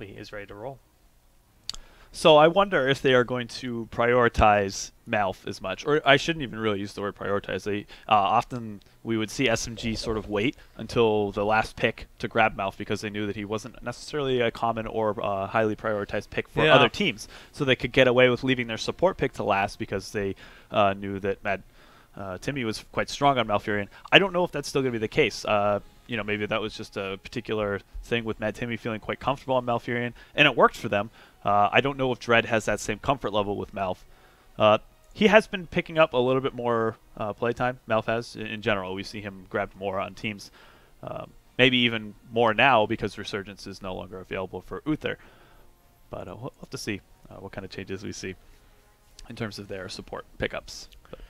probably is ready to roll. So I wonder if they are going to prioritize Malf as much, or I shouldn't even really use the word prioritize. They often we would see SMG sort of wait until the last pick to grab Malf because they knew that he wasn't necessarily a common or highly prioritized pick for other teams, so they could get away with leaving their support pick to last because they knew that Mad Timmy was quite strong on Malfurion. I don't know if that's still going to be the case. You know, maybe that was just a particular thing with Mad Timmy feeling quite comfortable on Malfurion, and it worked for them. I don't know if Dread has that same comfort level with Malf. He has been picking up a little bit more playtime. Malf has, in general. We see him grabbed more on teams. Maybe even more now because Resurgence is no longer available for Uther. But we'll have to see what kind of changes we see in terms of their support pickups. But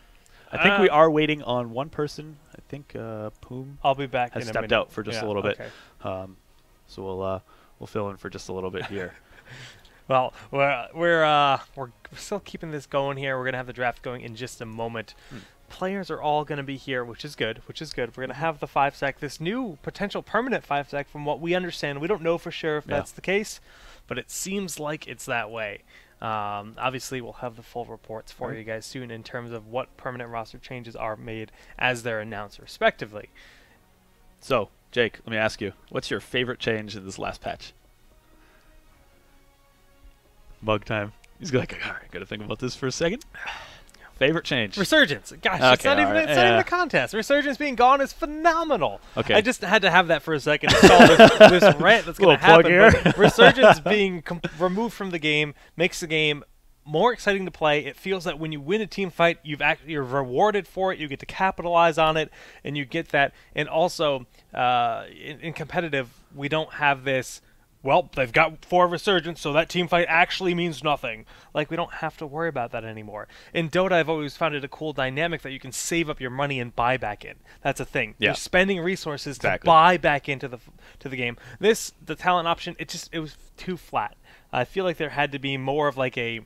I think we are waiting on one person. I think Poom I'll be back has in a stepped minute. out for just a little bit. So we'll fill in for just a little bit here. Well, we're still keeping this going here. We're gonna have the draft going in just a moment. Players are all gonna be here, which is good. We're gonna have the 5-sec, this new potential permanent 5-sec. From what we understand, we don't know for sure if that's the case, but it seems like it's that way. Obviously, we'll have the full reports for you guys soon in terms of what permanent roster changes are made as they're announced, respectively. So, Jake, let me ask you, what's your favorite change in this last patch? Mug time. He's like, all right, gotta think about this for a second. Favorite change? Resurgence. Gosh, okay, it's not even right. it's not even a contest. Resurgence being gone is phenomenal. Okay. I just had to have that for a second to solve this rant that's going to happen. But Resurgence being removed from the game makes the game more exciting to play. It feels that when you win a team fight, you're rewarded for it. You get to capitalize on it, and you get that. And also, in competitive, we don't have this. Well, they've got 4 Resurgence, so that team fight actually means nothing. Like, we don't have to worry about that anymore. In Dota, I've always found it a cool dynamic that you can save up your money and buy back in. That's a thing. Yeah. You're spending resources to buy back into the game. The talent option, it was too flat. I feel like there had to be more of like a...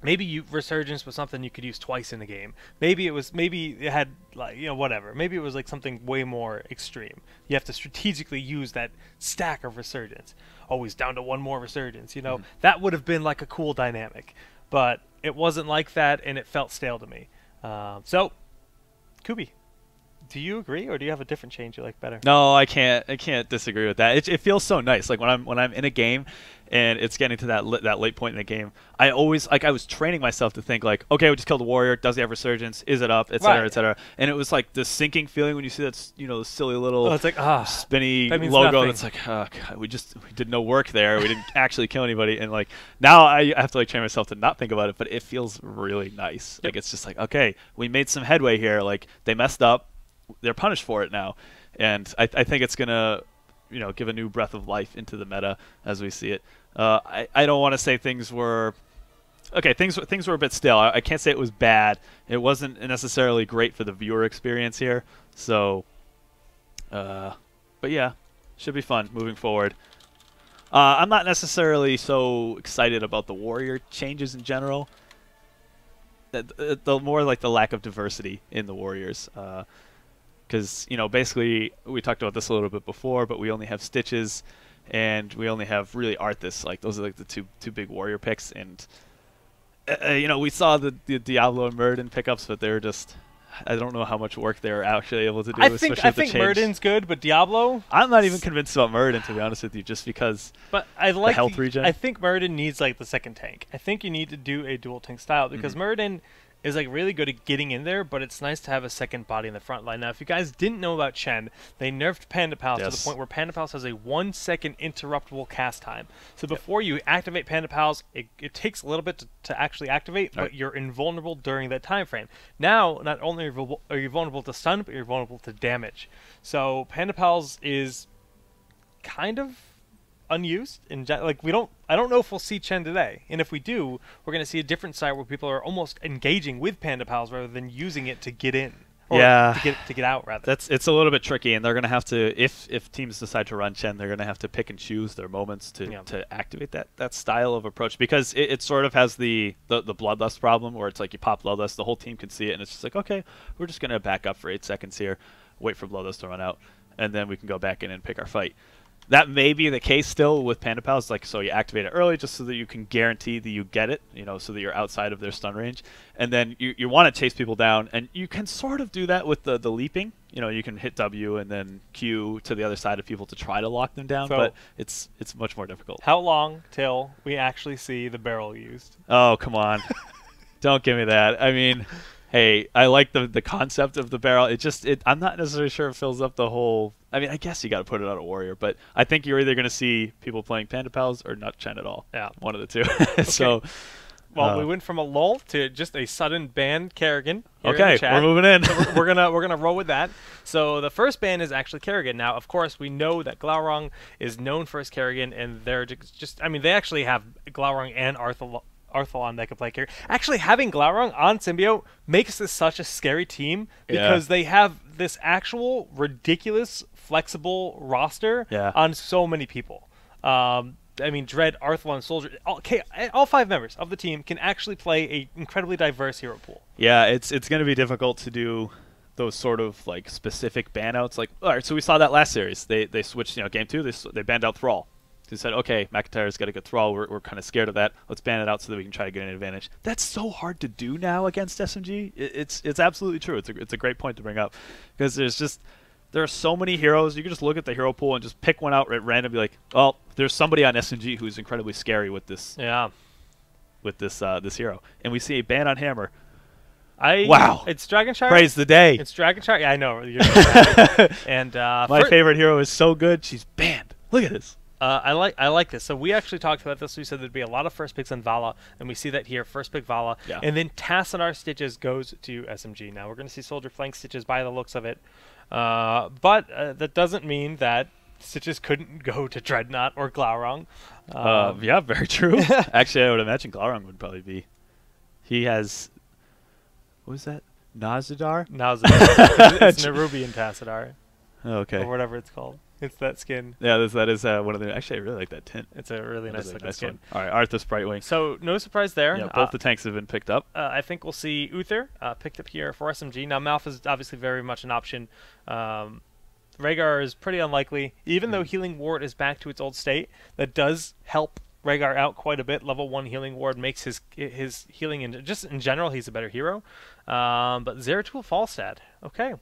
Maybe Resurgence was something you could use twice in the game. Maybe it had, like, you know, whatever. Maybe it was like something way more extreme. You have to strategically use that stack of Resurgence. Always down to one more Resurgence, you know. That would have been like a cool dynamic. But it wasn't like that, and it felt stale to me. So, Kubi, do you agree, or do you have a different change you like better? No, I can't disagree with that. It feels so nice. Like when I'm in a game and it's getting to that late point in the game, I always I was training myself to think like, okay, we just killed a warrior. Does he have Resurgence? Is it up? Etc. Etc. And it was like the sinking feeling when you see that, you know, the silly little it's like, spinny that means logo. nothing. That's like, oh God, we did no work there. We didn't actually kill anybody. And like now I have to like train myself to not think about it, but it feels really nice. Like it's just like, okay, we made some headway here. Like they messed up. They're punished for it now, and I think it's gonna, you know, give a new breath of life into the meta as we see it. I don't want to say things were okay. Things were a bit stale. I can't say it was bad. It wasn't necessarily great for the viewer experience here. So, but yeah, should be fun moving forward. I'm not necessarily so excited about the warrior changes in general. The more like the lack of diversity in the warriors. Because, you know, basically, we talked about this a little bit before, but we only have Stitches, and we only have really Arthas. Like, those are like the two big warrior picks. And, you know, we saw the Diablo and Murden pickups, but they're just... I don't know how much work they're actually able to do. I think Murden's good, but Diablo... I'm not even convinced about Murden, to be honest with you, just because but I like the health regen. I think Murden needs, like, the second tank. I think you need to do a dual tank style, because Murden is like really good at getting in there, but it's nice to have a second body in the front line. Now, if you guys didn't know about Chen, they nerfed Panda Pals to the point where Panda Pals has a 1-second interruptible cast time. So before you activate Panda Pals, it takes a little bit to actually activate, but you're invulnerable during that time frame. Now, not only are you vulnerable to stun, but you're vulnerable to damage. So Panda Pals is kind of unused, and like I don't know if we'll see Chen today, and if we do, we're going to see a different side where people are almost engaging with Panda Pals rather than using it to get in, or to get out rather. It's a little bit tricky, and they're going to have to, if teams decide to run Chen, they're going to have to pick and choose their moments to activate that style of approach, because it sort of has the Bloodlust problem, where it's like you pop Bloodlust, the whole team can see it, and it's just like, okay, we're just going to back up for 8 seconds here, wait for Bloodlust to run out, and then we can go back in and pick our fight. That may be the case still with Panda Pals, like, so you activate it early just so that you can guarantee that you get it, you know, so that you're outside of their stun range. And then you want to chase people down, and you can sort of do that with the leaping. You know, you can hit W and then Q to the other side of people to try to lock them down, but it's much more difficult. How long till we actually see the barrel used? Oh, come on. Don't give me that. I mean, hey, I like the concept of the barrel. I'm not necessarily sure it fills up the whole. I mean, I guess you got to put it on a warrior, but I think you're either going to see people playing Panda Pals or not Chen at all. Yeah, one of the two. So, well, we went from a lull to just a sudden ban Kerrigan. Okay, we're moving in. So we're gonna roll with that. So the first ban is actually Kerrigan. Now, of course, we know that Glaurung is known for his Kerrigan, and they're just. I mean, they actually have Glaurung and Arthalon that can play Kerrigan. Actually, having Glaurung on Symbiote makes this such a scary team because they have this actual ridiculous flexible roster on so many people. I mean, Dread, Arthalon, Soldier, all 5 members of the team can actually play a incredibly diverse hero pool. Yeah, it's going to be difficult to do those sort of like specific ban outs. Like, all right, so we saw that last series. They switched, you know, game 2, they banned out Thrall. They said, okay, McIntyre's got a good Thrall. We're kind of scared of that. Let's ban it out so that we can try to get an advantage. That's so hard to do now against SMG. It's absolutely true. It's a great point to bring up because there are so many heroes. You can just look at the hero pool and just pick one out at random and be like, oh, there's somebody on SMG who's incredibly scary with this. Yeah. With this hero. And we see a ban on Hammer. Wow. It's Dragonshire. Praise the day. It's Dragonshire. Yeah, I know. You're right. And my favorite hero is so good, she's banned. Look at this. I like this. So we actually talked about this. We said there'd be a lot of first picks on Vala, and we see that here. First pick Vala, and then Tassadar Stitches goes to SMG. Now we're going to see Soldier flank Stitches by the looks of it, but that doesn't mean that Stitches couldn't go to Dreadnought or Glaurung. Yeah, very true. Actually, I would imagine Glaurung would probably be. He has. What was that? Nazadar? Nazadar. It's Nerubian Tassadar. Okay. Or whatever it's called. It's that skin. Yeah, that is one of the. Actually, I really like that tint. It's a really nice looking skin. All right, Arthas Brightwing. So no surprise there. Yeah, both the tanks have been picked up. I think we'll see Uther picked up here for SMG. Now Malf is obviously very much an option. Rhaegar is pretty unlikely, even though Healing Ward is back to its old state. That does help Rhaegar out quite a bit. Level 1 Healing Ward makes his healing, and just in general, he's a better hero. But Zeratul Falstad. Okay.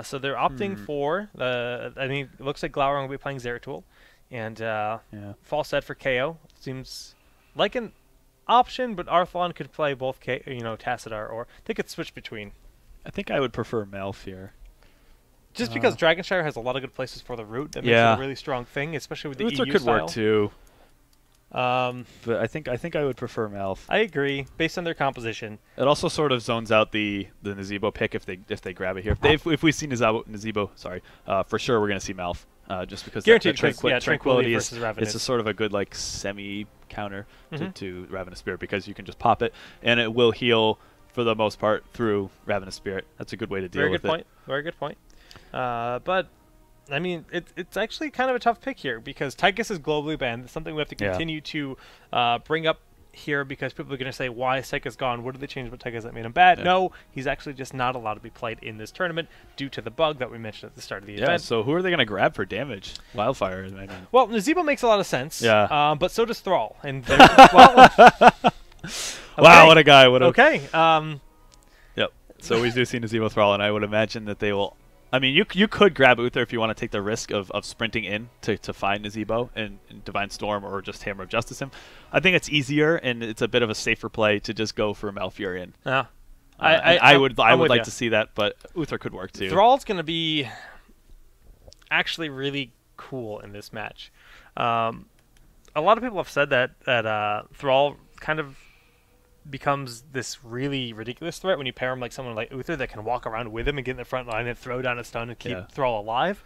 So they're opting for I mean, it looks like Glaurung will be playing Zeratul, and Falstad for KO seems like an option. But Arthalon could play both Tassadar, or they could switch between. I think I would prefer Malf here, just because Dragonshire has a lot of good places for the root. That makes it a really strong thing, especially with the Uther EU could style. work too. But I think I would prefer Malf. I agree, based on their composition. It also sort of zones out the Nazebo pick if they grab it here. If we see Nazebo, sorry, for sure we're gonna see Malf. Just because guaranteed tranquility is Ravenous. It's a sort of a good like semi counter to Ravenous Spirit because you can just pop it and it will heal for the most part through Ravenous Spirit. That's a good way to deal with it. Very good point. But I mean, it's actually kind of a tough pick here because Tychus is globally banned. It's something we have to continue to bring up here because people are going to say, why is Tychus gone? What did they change about Tychus that made him bad? No, he's actually just not allowed to be played in this tournament due to the bug that we mentioned at the start of the event. So who are they going to grab for damage? Wildfire, I mean. Well, Nazebo makes a lot of sense. Yeah. But so does Thrall. And well, wow, what a guy. Okay. Yep. So we do see Nazebo Thrall, and I would imagine that they will. I mean, you could grab Uther if you want to take the risk of sprinting in to find Nazebo and Divine Storm or just Hammer of Justice him. I think it's easier and it's a bit of a safer play to just go for Malfurion. Yeah, I would like to see that, but Uther could work too. Thrall's going to be actually really cool in this match. A lot of people have said that Thrall kind of becomes this really ridiculous threat when you pair him like someone like Uther that can walk around with him and get in the front line and throw down a stun and keep Thrall alive.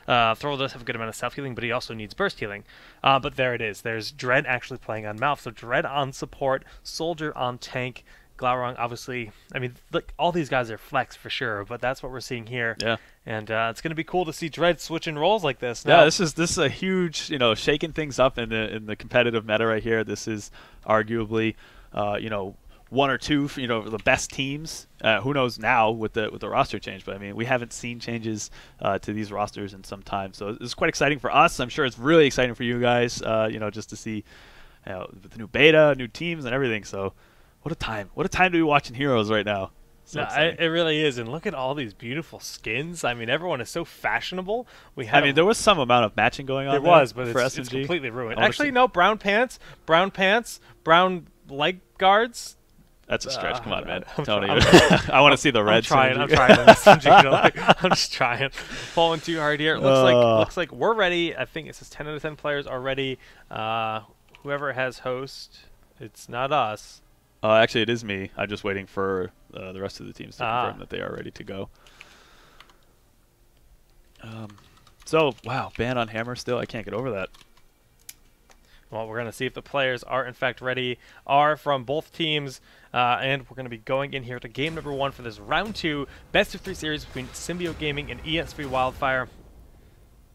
Thrall does have a good amount of self-healing, but he also needs burst healing. But there it is. There's Dread actually playing on Malf. So Dread on support, Soldier on tank, Glaurung obviously. I mean, look, all these guys are flex for sure, but that's what we're seeing here. Yeah. And it's going to be cool to see Dread switching roles like this. Now, yeah, this is a huge, shaking things up in the competitive meta right here. This is arguably, one or two, the best teams. Who knows now with the roster change? But I mean, we haven't seen changes to these rosters in some time, so it's quite exciting for us. I'm sure it's really exciting for you guys. Just to see the new beta, new teams, and everything. So, what a time! What a time to be watching Heroes right now. So it really is, and look at all these beautiful skins. I mean, everyone is so fashionable. There was some amount of matching going on. There was, but for it's SMG. completely ruined. Actually, no, brown pants, brown leg guards. That's a stretch. Come on, man. Tony. I want to see the red. I'm trying. I'm just trying. Falling too hard here. It looks like we're ready. I think it says 10 out of 10 players are ready. Whoever has host, it's not us. Actually, it is me. I'm just waiting for the rest of the teams to confirm that they are ready to go. So, wow, ban on Hammer still. I can't get over that. Well, we're going to see if the players are, in fact, ready, are from both teams. And we're going to be going in here to game number 1 for this round 2 best-of-3 series between Symbiote Gaming and ESV Wildfire.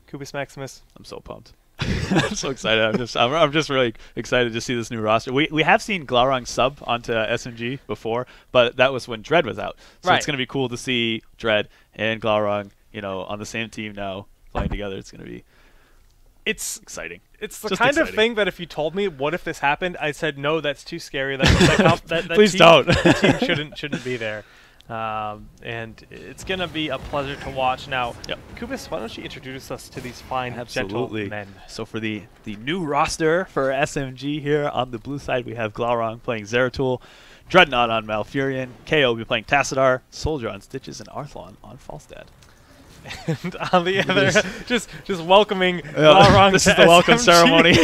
Kubus Maximus. I'm so pumped. I'm so excited. I'm just really excited to see this new roster. We have seen Glaurung sub onto SMG before, but that was when Dread was out. So it's going to be cool to see Dread and Glaurung, on the same team now playing together. It's going to be exciting. It's the kind of thing that if you told me, what if this happened, I said, no, that's too scary. That Please don't. That team shouldn't be there. And it's going to be a pleasure to watch. Now, Kubus, why don't you introduce us to these fine gentlemen? So for the new roster for SMG here on the blue side, we have Glaurung playing Zeratul, Dreadnought on Malfurion, KO will be playing Tassadar, Soldier on Stitches, and Arthlon on Falstad. And on the other, just welcoming Glaurung. This is the welcome ceremony.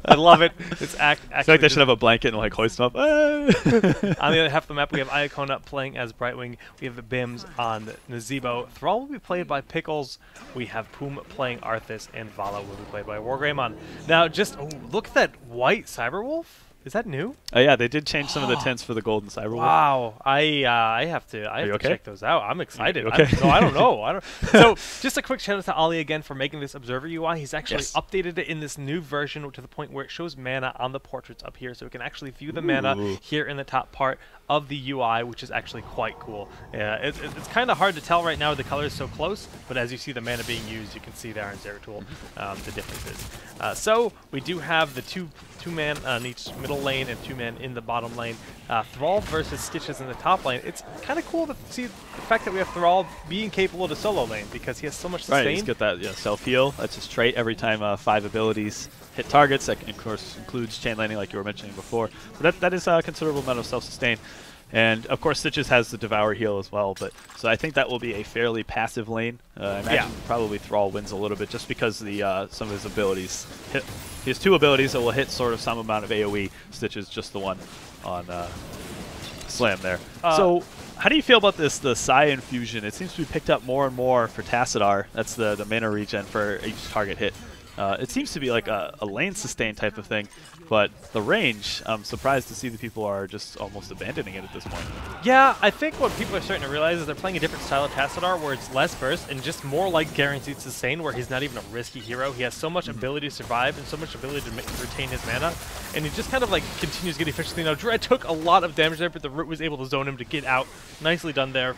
I love it. It's I feel like they should have a blanket and hoist them up. On the other half of the map, we have Iacona playing as Brightwing. We have Bims on Nazebo. Thrall will be played by Pickles. We have Poom playing Arthas, and Vala will be played by Wargreymon. Now, look at that white Cyberwolf. Is that new? Yeah, they did change some of the tints for the golden Cyberwolf. Wow, I have to check those out. I'm excited. Okay. I don't know. So, just a quick shout out to Ali again for making this Observer UI. He's actually updated it in this new version to the point where it shows mana on the portraits up here, so we can actually view the mana here in the top part of the UI, which is actually quite cool. It's kind of hard to tell right now. The color is so close, but as you see the mana being used, you can see there in Zeratul the differences. So we do have the two man on each middle lane and 2 men in the bottom lane. Thrall versus Stitches in the top lane. It's kind of cool to see the fact that we have Thrall being capable of the solo lane because he has so much sustain. Right, he's got that self-heal. That's his trait every time 5 abilities hit targets. That, of course, includes chain laning like you were mentioning before. But that is a considerable amount of self-sustain. And, of course, Stitches has the Devour heal as well. So I think that will be a fairly passive lane. I imagine probably Thrall wins a little bit just because some of his abilities hit. He has 2 abilities that will hit sort of some amount of AoE. Stitches just the one on Slam there. So how do you feel about the Psi infusion? It seems to be picked up more and more for Tassadar. That's the mana regen for each target hit. It seems to be like a lane sustain type of thing, but the range, I'm surprised to see that people are just almost abandoning it at this point. Yeah, I think what people are starting to realize is they're playing a different style of Tassadar where it's less burst and just more like guaranteed sustain, where he's not even a risky hero. He has so much ability to survive and so much ability to retain his mana, and he just kind of continues getting efficiency. Now, Dread took a lot of damage there, but the Root was able to zone him to get out. Nicely done there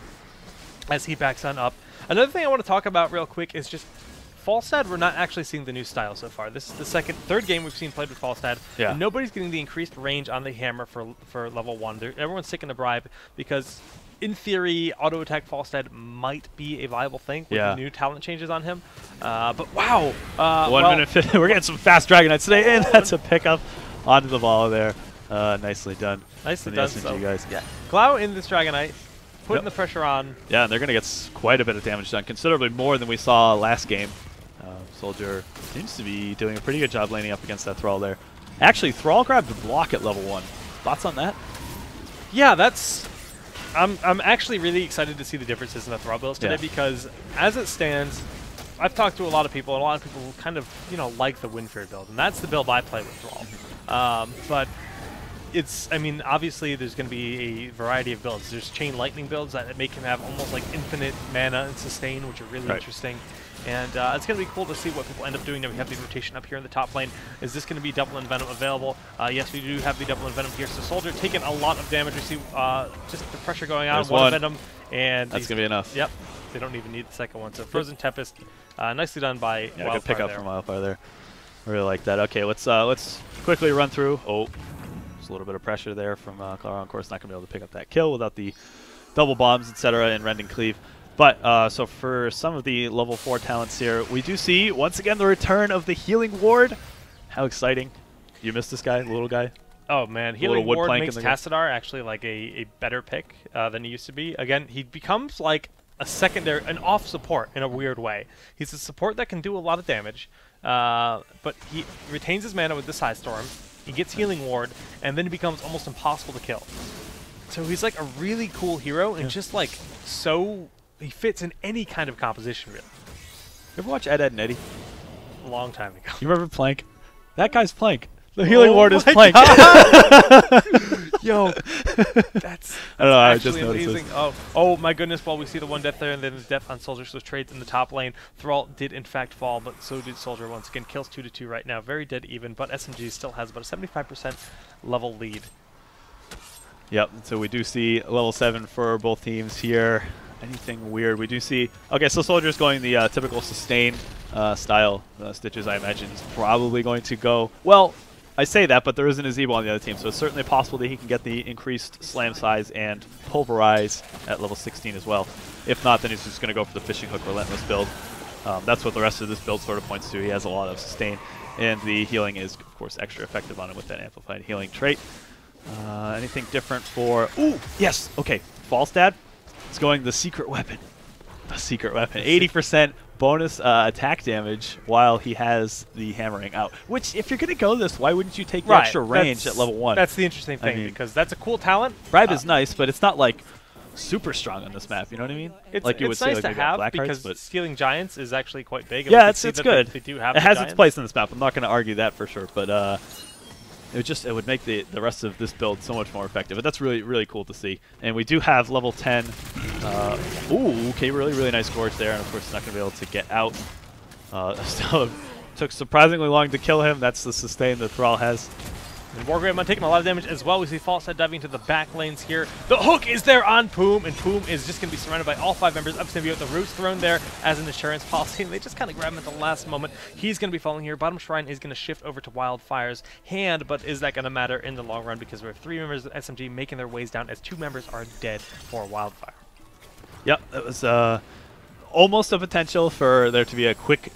as he backs on up. Another thing I want to talk about real quick is just Falstad, we're not actually seeing the new style so far. This is the third game we've seen played with Falstad. Yeah. And nobody's getting the increased range on the hammer for level 1. Everyone's taking the bribe because, in theory, auto attack Falstad might be a viable thing with the new talent changes on him. But wow, 1 minute 50. We're getting some fast Dragonite today, and that's a pickup onto the ball there. Nicely done. Nicely done, SMG guys. Yeah. Glau in this Dragonite, putting the pressure on. Yeah, and they're going to get quite a bit of damage done, considerably more than we saw last game. Soldier seems to be doing a pretty good job laning up against that Thrall there. Actually, Thrall grabbed the block at level 1. Thoughts on that? Yeah, I'm actually really excited to see the differences in the Thrall builds today because, as it stands, I've talked to a lot of people, and a lot of people kind of like the Windfear build, and that's the build I play with Thrall. But I mean, obviously there's going to be a variety of builds. There's Chain Lightning builds that make him have almost like infinite mana and sustain, which are really interesting. And it's going to be cool to see what people end up doing. Now we have the rotation up here in the top lane. Is this going to be Double Envenom available? Yes, we do have the Double Envenom here. So Soldier taking a lot of damage. We see just the pressure going on. One Envenom. And that's going to be enough. Yep. They don't even need the second one. So Frozen Tempest, nicely done by Wildfire. Good pick up from Wildfire there. I really like that. Okay, let's quickly run through. Oh, there's a little bit of pressure there from Clara. Of course, not going to be able to pick up that kill without the double bombs, etc., and Rend and Cleave. But so for some of the level 4 talents here, we do see once again the return of the Healing Ward. How exciting! You missed this guy, the little guy. Oh man, Healing Ward makes Tassadar actually like a better pick than he used to be. Again, he becomes like a secondary, an off support in a weird way. He's a support that can do a lot of damage, but he retains his mana with the Side Storm. He gets Healing Ward, and then he becomes almost impossible to kill. So he's like a really cool hero, and just like so, he fits in any kind of composition really. You ever watch Ed, Edd and Eddy? A long time ago. You remember Plank? That guy's Plank. The Healing Ward is Plank. Yo, that's I don't know. I just noticed amazing. Oh my goodness! Well, we see the one death there, and then the death on Soldier. So trades in the top lane. Thrall did in fact fall, but so did Soldier once again. Kills 2-2 right now. Very dead even, but SMG still has about a 75% level lead. Yep. So we do see level 7 for both teams here. Anything weird? We do see. Okay, so Soldier's going the typical sustain style. Stitches, I imagine, is probably going to go well. I say that, but there isn't a Zebo on the other team, so it's certainly possible that he can get the increased slam size and pulverize at level 16 as well. If not, then he's just going to go for the Fishing Hook Relentless build. That's what the rest of this build sort of points to. He has a lot of sustain, and the healing is, of course, extra effective on him with that amplified healing trait. Anything different for... Ooh, yes! Okay, Falstad. It's going the secret weapon. The secret weapon. 80% bonus attack damage while he has the hammering out. Which, if you're going to go this, why wouldn't you take the extra range at level 1? That's the interesting thing, because that's a cool talent. Bribe is nice, but it's not like super strong on this map. You know what I mean? It's, like you would nice say, like to have Black because Hearts, stealing giants is actually quite big. Yeah, it's good. They do have it has giants. its place in this map. I'm not going to argue that for sure, but it would make the rest of this build so much more effective. But that's really cool to see. And we do have level 10. Ooh, okay, really nice Gorge there, and of course it's not going to be able to get out. Still took surprisingly long to kill him. That's the sustain that Thrall has. And Wargreymon taking a lot of damage as well. We see Falstad diving into the back lanes here. The hook is there on Poom, and Poom is just going to be surrounded by all 5 members of Symbiote. The root's thrown there as an insurance policy, and they just kind of grab him at the last moment. He's going to be falling here. Bottom Shrine is going to shift over to Wildfire's hand, but is that going to matter in the long run? Because we have 3 members of SMG making their ways down as 2 members are dead for Wildfire. Yep, that was almost a potential for there to be a quick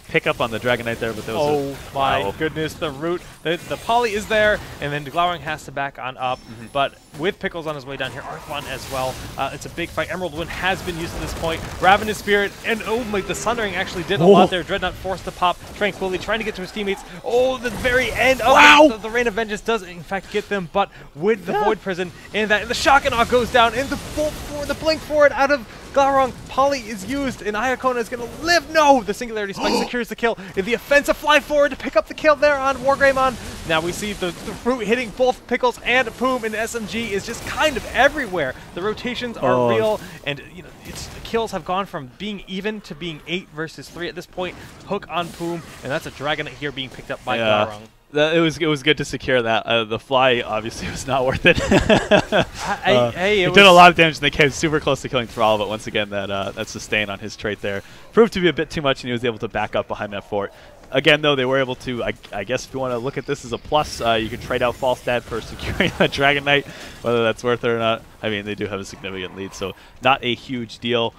pickup on the Dragon Knight there, but there was my goodness, the root, the poly is there, and then Glowering has to back on up, but with Pickles on his way down here, Arthwan as well. It's a big fight. Emerald Wind has been used to this point. Ravenous Spirit, and oh my, the Sundering actually did a lot there. Dreadnought forced to pop. Tranquility trying to get to his teammates. Oh, the very end. Oh, the Rain of Vengeance does in fact get them, but with the Void Prison, and the Shock and Awe goes down, and the Bolt Forward, the Blink Forward out of Glaurung. Poly is used, and Iacona is going to live. No! The Singularity Spike secures the kill. In the offensive fly forward to pick up the kill there on Wargreymon. Now we see the root hitting both Pickles and Poom, and SMG is just kind of everywhere. The rotations are real, and you know the kills have gone from being even to being 8 versus 3 at this point. Hook on Poom, and that's a Dragonite here being picked up by Glaurung. It was good to secure that. The fly obviously was not worth it. It did a lot of damage, and they came super close to killing Thrall, but once again, that sustain on his trait there proved to be a bit too much, and he was able to back up behind that fort. Again, though, they were able to, I guess if you want to look at this as a plus, you can trade out Falstad for securing that Dragon Knight, whether that's worth it or not. I mean, they do have a significant lead, so not a huge deal.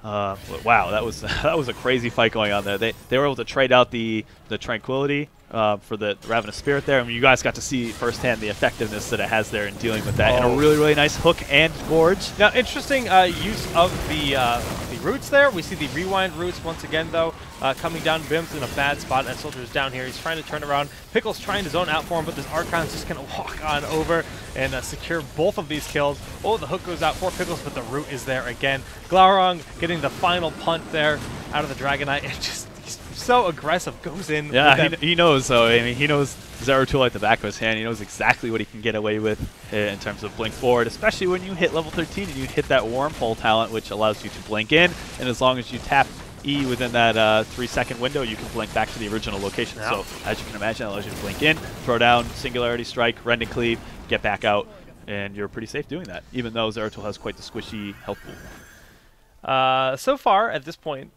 Wow, that was a crazy fight going on there. They were able to trade out the Tranquility for the Ravenous Spirit there. I mean, you guys got to see firsthand the effectiveness that it has there in dealing with that. And a really nice hook and Gorge. Now, interesting use of the roots there. We see the Rewind roots once again, though, coming down. Bim's in a bad spot, and Soldier's down here. He's trying to turn around. Pickle's trying to zone out for him, but this Archon's just going to walk on over and secure both of these kills. Oh, the hook goes out for Pickles, but the root is there again. Glaurung getting the final punt there out of the Dragonite, and just he's so aggressive, goes in. Yeah, he knows, though. I mean, he knows Zeratul at the back of his hand. He knows exactly what he can get away with in terms of blink forward, especially when you hit level 13 and you hit that Wormhole talent, which allows you to blink in, and as long as you tap E within that 3-second window, you can blink back to the original location. So as you can imagine, it allows you to blink in, throw down, singularity strike, rend and cleave, get back out, and you're pretty safe doing that, even though Zeratul has quite the squishy health pool. So far, at this point,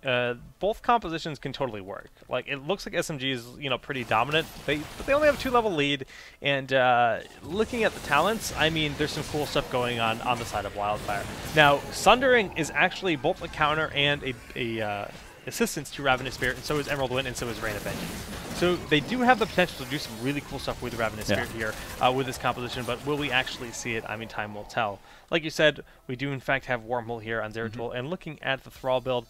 both compositions can totally work. Like, it looks like SMG is, pretty dominant, but they only have a 2-level lead, and looking at the talents, I mean, there's some cool stuff going on the side of Wildfire. Now, Sundering is actually both a counter and a assistance to Ravenous Spirit, and so is Emerald Wind, and so is Rain of Vengeance. So they do have the potential to do some really cool stuff with Ravenous Spirit here with this composition, but will we actually see it? I mean, time will tell. Like you said, we do in fact have Wormhole here on Zeratul, and looking at the Thrall build,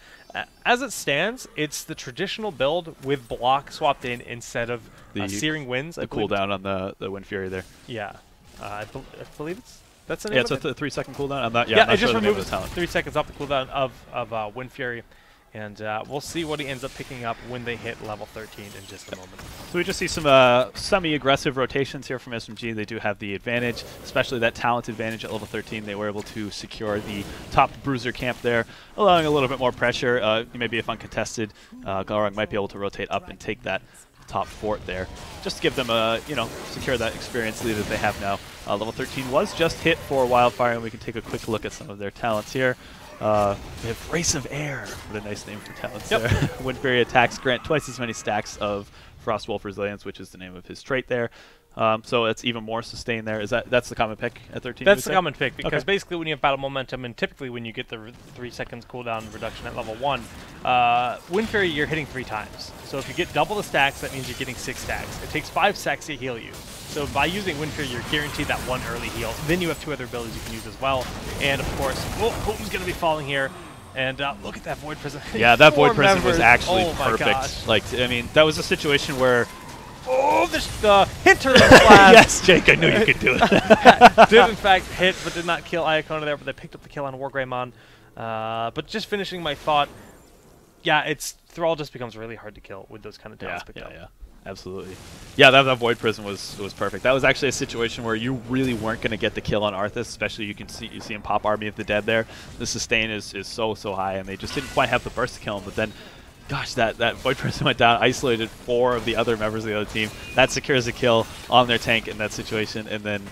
as it stands, it's the traditional build with block swapped in instead of Searing Winds. The cooldown on the Wind Fury there. Yeah. I believe that's the name of it? It's a 3-second cooldown. I'm not it just sure removes 3 seconds off the cooldown of Wind Fury. And we'll see what he ends up picking up when they hit level 13 in just a moment. So we just see some semi-aggressive rotations here from SMG. They do have the advantage, especially that talent advantage at level 13. They were able to secure the top bruiser camp there, allowing a little bit more pressure. Maybe if uncontested, Galrung might be able to rotate up and take that top fort there, just to give them a, secure that experience lead that they have now. Level 13 was just hit for Wildfire, and we can take a quick look at some of their talents here. We have Race of Air. What a nice name for talents there. Wind Fury attacks grant twice as many stacks of Frostwolf Resilience, which is the name of his trait there. So it's even more sustained there. That's the common pick at 13? That's the common pick, because basically when you have battle momentum, and typically when you get the 3 seconds cooldown reduction at level 1, Wind Fury you're hitting 3 times. So if you get double the stacks, that means you're getting 6 stacks. It takes 5 stacks to heal you. So by using Wind Fury, you're guaranteed that 1 early heal. Then you have 2 other abilities you can use as well. And of course, Putin's going to be falling here. And look at that Void Prison. Yeah, that Void Prison was actually perfect. Gosh. Like, I mean, that was a situation where... Oh, the Hinter blast! Yes, Jake, I knew you could do it. Did in fact hit, but did not kill Iacona there, but they picked up the kill on Wargreymon. But just finishing my thought, yeah, Thrall just becomes really hard to kill with those kind of talents picked up. Yeah. Absolutely. Yeah, that Void Prison was perfect. That was actually a situation where you really weren't going to get the kill on Arthas, especially you see him pop Army of the Dead there. The sustain is so high, and they just didn't quite have the burst to kill him, but then gosh, that Void Prison went down, isolated 4 of the other members of the other team. That secures a kill on their tank in that situation, and then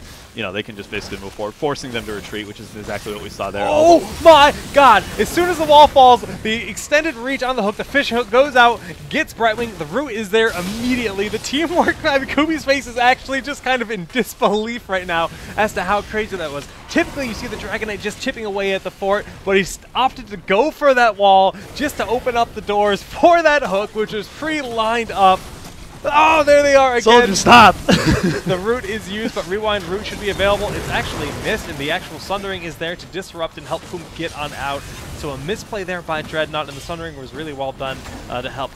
they can just basically move forward, forcing them to retreat, which is exactly what we saw there. Oh my god! As soon as the wall falls, the extended reach on the hook, the fish hook goes out, gets Brightwing, the root is there immediately. The teamwork, I mean, Kubi's face is actually just kind of in disbelief right now as to how crazy that was. Typically, you see the Dragon Knight just chipping away at the fort, but he's opted to go for that wall just to open up the doors for that hook, which was pre-lined up. Oh, there they are again. Soldier, stop! The root is used, but Rewind root should be available. It's actually missed, and the actual Sundering is there to disrupt and help Poom get on out. So a misplay there by Dreadnought, and the Sundering was really well done to help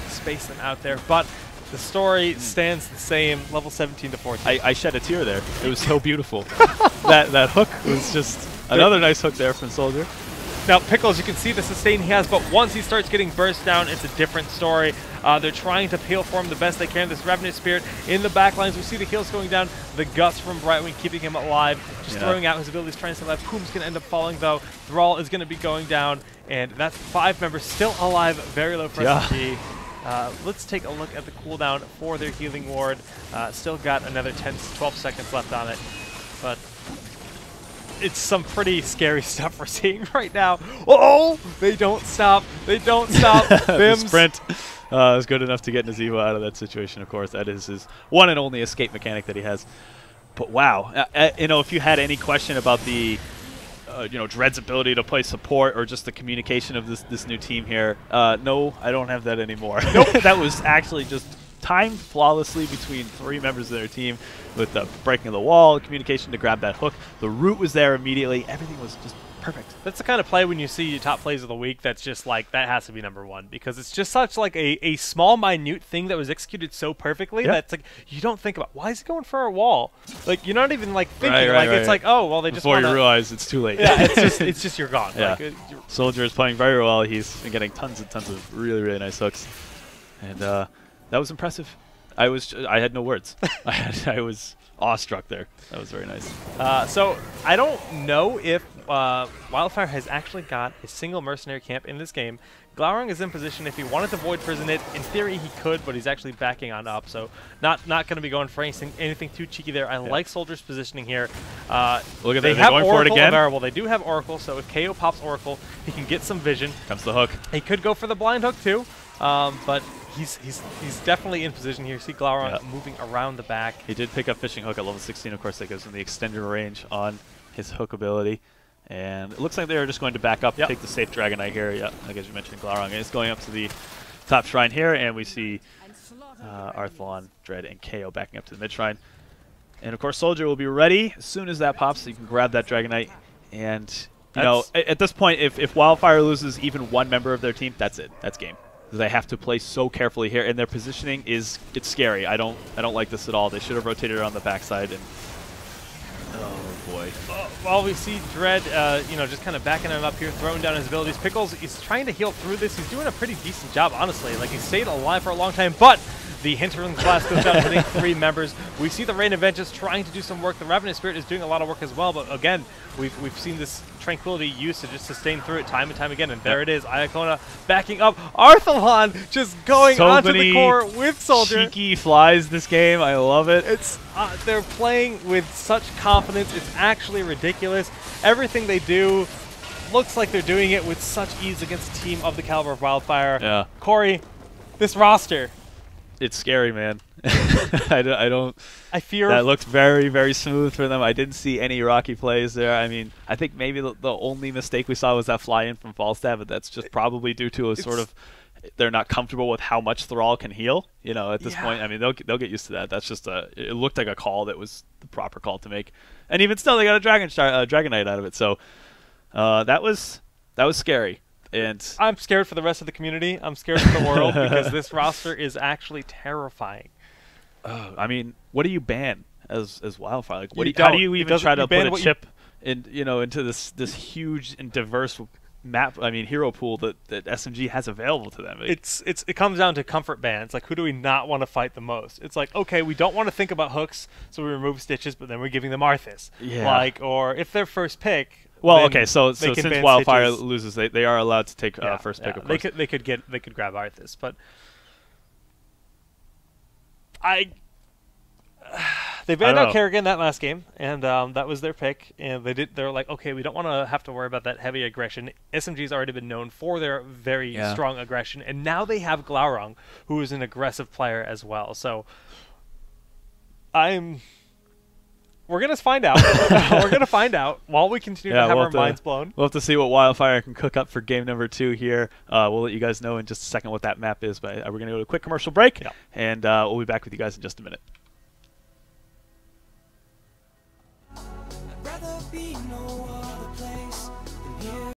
space them out there. But the story stands the same, level 17 to 14. I shed a tear there. It was so beautiful. that hook was just another nice hook there from Soldier. Now, Pickles, you can see the sustain he has, but once he starts getting burst down, it's a different story. They're trying to peel for him the best they can. This Ravenous Spirit in the backlines. We see the heals going down. The Guts from Brightwing keeping him alive. Just throwing out his abilities, trying to stay alive. Poom's going to end up falling, though. Thrall is going to be going down. And that's 5 members still alive. Very low for SMG. Let's take a look at the cooldown for their healing ward. Still got another 10 to 12 seconds left on it. But it's some pretty scary stuff we're seeing right now. Oh! They don't stop. They don't stop. The sprint is good enough to get Nazeebo out of that situation, of course. That is his one and only escape mechanic that he has. But wow. If you had any question about the Dread's ability to play support or just the communication of this new team here, no, I don't have that anymore. Nope. That was actually just timed flawlessly between 3 members of their team with the breaking of the wall, communication to grab that hook. The root was there immediately. Everything was just perfect. That's the kind of play when you see your top plays of the week that's just like, that has to be #1, because it's just such like a small, minute thing that was executed so perfectly that's like, you don't think about, why is he going for a wall? Like, you're not even like thinking, it's like, oh, well, they just before you realize it's too late. Yeah, it's just you're gone. Yeah. Like, Soldier is playing very well. He's been getting tons and tons of really, really nice hooks. And that was impressive. I had no words. I was awestruck there. That was very nice. So I don't know if Wildfire has actually got a single mercenary camp in this game. Glaurung is in position if he wanted to void prison it. In theory, he could, but he's actually backing on up, so not going to be going for anything too cheeky there. I like Soldier's positioning here. Look at that. They They're have going Oracle for it again. available. They do have Oracle, so if KO pops Oracle, he can get some vision. Comes the hook. He could go for the blind hook too, but he's definitely in position here. See Glaurung moving around the back. He did pick up Fishing Hook at level 16. Of course, that gives him the extended range on his hook ability. And it looks like they're just going to back up, take the safe Dragon Knight here. Yeah, like as you mentioned, Glaurung is going up to the top shrine here, and we see Arthalon, Dread, and KO backing up to the mid shrine. And of course, Soldier will be ready as soon as that pops, so you can grab that Dragon Knight. And you know, at this point, if Wildfire loses even one member of their team, that's it. That's game. They have to play so carefully here, and their positioning it's scary. I don't like this at all. They should have rotated around the backside and. Oh boy. Well, we see Dread, you know, just kind of backing him up here, throwing down his abilities. Pickles, he's trying to heal through this. He's doing a pretty decent job, honestly. Like, he stayed alive for a long time, but the Hinterland Blast goes down, hitting 3 members. We see the Rain of Vengeance trying to do some work. The Revenant Spirit is doing a lot of work as well, but again, we've seen this Tranquility used to just sustain through it time and time again, and there it is. Iacona backing up. Arthalon just going onto the core with Soldier. Cheeky flies this game. I love it. It's they're playing with such confidence. It's actually ridiculous. Everything they do looks like they're doing it with such ease against a team of the caliber of Wildfire. Yeah. Corey, this roster. It's scary, man. I fear that looked very, very smooth for them. I didn't see any rocky plays there. I mean, I think maybe the only mistake we saw was that fly in from Falstaff, but that's just probably due to a sort of they're not comfortable with how much Thrall can heal. You know, at this point, I mean, they'll get used to that. That's just it looked like a call that was the proper call to make, and even still, they got a Dragon Knight out of it. So that was scary. And I'm scared for the rest of the community. I'm scared for the world because this roster is actually terrifying. I mean, what do you ban as Wildfire? Like, how do you even try to put a chip into this huge and diverse map? I mean, hero pool that SMG has available to them. It comes down to comfort bans. Like, who do we not want to fight the most? It's like, okay, we don't want to think about hooks, so we remove Stitches, but then we're giving them Arthas. Yeah. Like, or if they're first pick. Well, okay, so since Wildfire Stitches. loses, they are allowed to take first pick. Of course, they could grab Arthas, but they banned out Kerrigan that last game, and that was their pick. And they're like, okay, we don't want to have to worry about that heavy aggression. SMG's already been known for their very strong aggression, and now they have Glaurung, who is an aggressive player as well. So we're going to find out. We're going to find out while we continue to have our minds blown. We'll have to see what Wildfire can cook up for game number 2 here. We'll let you guys know in just a second what that map is, but we're going to go to a quick commercial break, and we'll be back with you guys in just a minute.